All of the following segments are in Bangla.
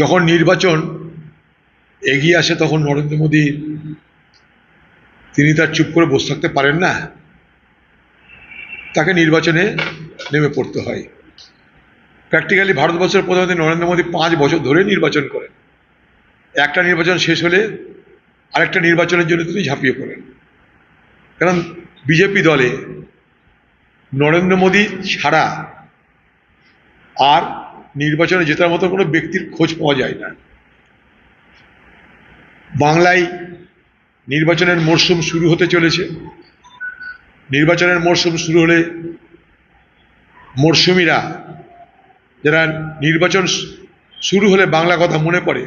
যখন নির্বাচন এগিয়ে আসে তখন নরেন্দ্র মোদী তিনি তার চুপ করে বসে থাকতে পারেন না, তাকে নির্বাচনে নেমে পড়তে হয়। প্র্যাকটিক্যালি ভারতবর্ষের প্রধানমন্ত্রী নরেন্দ্র মোদী 5 বছর ধরে নির্বাচন করেন। একটা নির্বাচন শেষ হলে আরেকটা নির্বাচনের জন্য তিনি ঝাঁপিয়ে পড়েন। কারণ বিজেপি দলে নরেন্দ্র মোদী ছাড়া আর নির্বাচনে জেতার মতো কোনো ব্যক্তির খোঁজ পাওয়া যায় না। বাংলায় নির্বাচনের মরশুম শুরু হতে চলেছে। নির্বাচনের মরশুম শুরু হলে মরশুমিরা যারা নির্বাচন শুরু হলে বাংলা কথা মনে পড়ে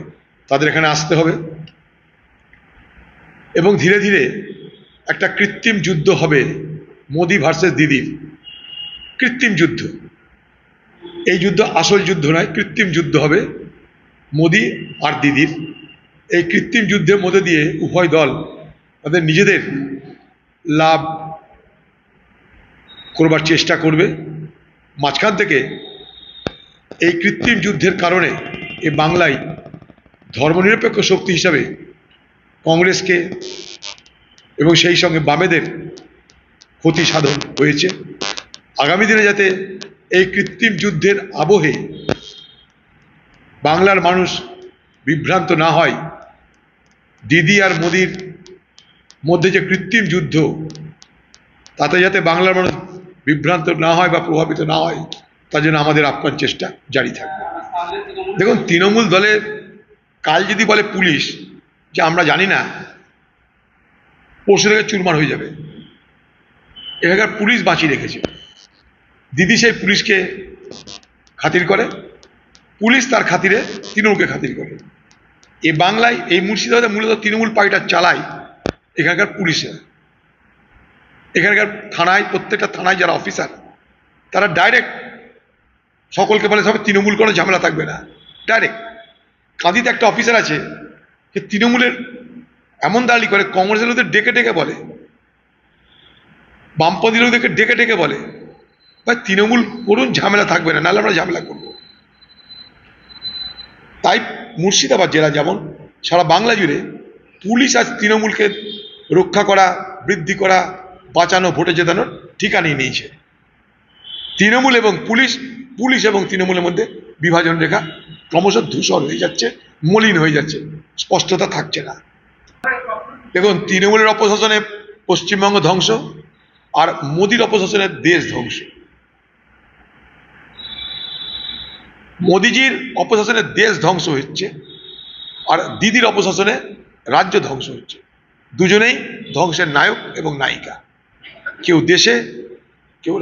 তাদের এখানে আসতে হবে এবং ধীরে ধীরে একটা কৃত্রিম যুদ্ধ হবে মোদি ভার্সেস দিদির। কৃত্রিম যুদ্ধ, এই যুদ্ধ আসল যুদ্ধ নয়, কৃত্রিম যুদ্ধ হবে মোদি আর দিদির। এই কৃত্রিম যুদ্ধের মধ্যে দিয়ে উভয় দল তাদের নিজেদের লাভ করবার চেষ্টা করবে। মাঝখান থেকে এই কৃত্রিম যুদ্ধের কারণে এই বাংলায় ধর্মনিরপেক্ষ শক্তি হিসাবে কংগ্রেসকে এবং সেই সঙ্গে বামেদের ক্ষতি সাধন হয়েছে। আগামী দিনে যাতে এই কৃত্রিম যুদ্ধের আবহে বাংলার মানুষ বিভ্রান্ত না হয়, দিদি আর মোদির মধ্যে যে কৃত্রিম যুদ্ধ তাতে যাতে বাংলার মানুষ বিভ্রান্ত না হয় বা প্রভাবিত না হয়, তার জন্য আমাদের আপ্রাণ চেষ্টা জারি থাকবে। দেখুন, তৃণমূল দলের কাল যদি বলে পুলিশ যে আমরা জানি না, পরশু থেকে চুরমার হয়ে যাবে। এখানকার পুলিশ বাঁচিয়ে রেখেছে, দিদি সেই পুলিশকে খাতির করে, পুলিশ তার খাতিরে তৃণমূলকে খাতির করে। এই বাংলায় এই মুর্শিদাবাদে মূলত তৃণমূল পার্টিটা চালায় এখানকার পুলিশে। এখানকার থানায়, প্রত্যেকটা থানায় যারা অফিসার তারা ডাইরেক্ট সকলকে বলে সব তৃণমূল কোনো ঝামেলা থাকবে না, ডাইরেক্ট। কাঁদিতে একটা অফিসার আছে যে তৃণমূলের এমন দাঁড়ি করে, কংগ্রেসের লোকদের ডেকে ডেকে বলে, বামপন্থী লোকদেরকে ডেকে ডেকে বলে ভাই তৃণমূল করুন, ঝামেলা থাকবে না, নাহলে আমরা ঝামেলা করব। তাই মুর্শিদাবাদ জেলা যেমন সারা বাংলা জুড়ে পুলিশ আজ তৃণমূলকে রক্ষা করা, বৃদ্ধি করা, বাঁচানো, ভোটে জেতানোর ঠিকা নিয়ে নিয়েছে। তৃণমূল এবং পুলিশ, পুলিশ এবং তৃণমূলের মধ্যে বিভাজন রেখা ক্রমশ ধূসর হয়ে যাচ্ছে, মলিন হয়ে যাচ্ছে, স্পষ্টতা থাকছে না। দেখুন, তৃণমূলের অপশাসনে পশ্চিমবঙ্গ ধ্বংস আর মোদির অপশাসনে দেশ ধ্বংস। মোদিজির অপশাসনে দেশ ধ্বংস হচ্ছে আর দিদির অপশাসনে রাজ্য ধ্বংস হচ্ছে। দুজনেই ধ্বংসের নায়ক এবং নায়িকা, কেউ দেশে, কেউ